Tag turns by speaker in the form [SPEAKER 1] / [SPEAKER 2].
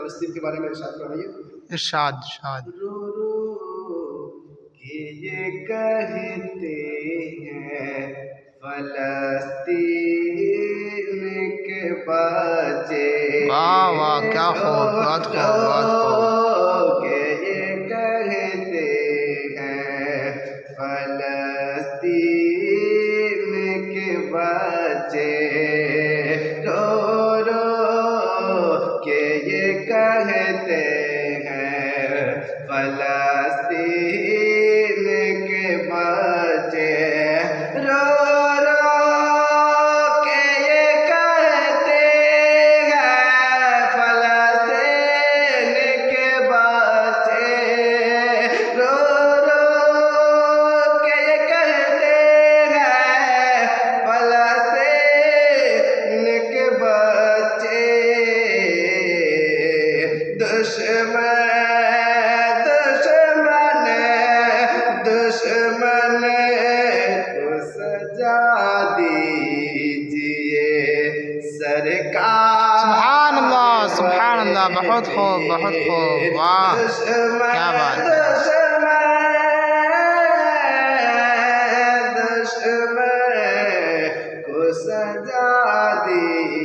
[SPEAKER 1] فلسطین کے بارے میں ارشاد فرمائیے.
[SPEAKER 2] ارشاد ارشاد.
[SPEAKER 1] رو رو کے یہ کہتے ہیں فلسطین کے بچے.
[SPEAKER 2] واہ واہ کیا خوب، بہت خوب بہت خوب.
[SPEAKER 1] کہ یہ کہتے ہیں فلسطین کے بچے. رو رو کہ یہ کہتے ہیں فلسطین کے بچے. رو رو کہ یہ کہتے ہیں فلسطین کے بچے. رو رو کہ یہ کہتے ہیں فلسطین کے بچے. دشمن کو سجا دیجئے سرکار.
[SPEAKER 2] سبحان اللہ سبحان اللہ، بہت خوب بہت خوب. واہ کیا بات ہے.
[SPEAKER 1] دشمن کو سجا دیجئے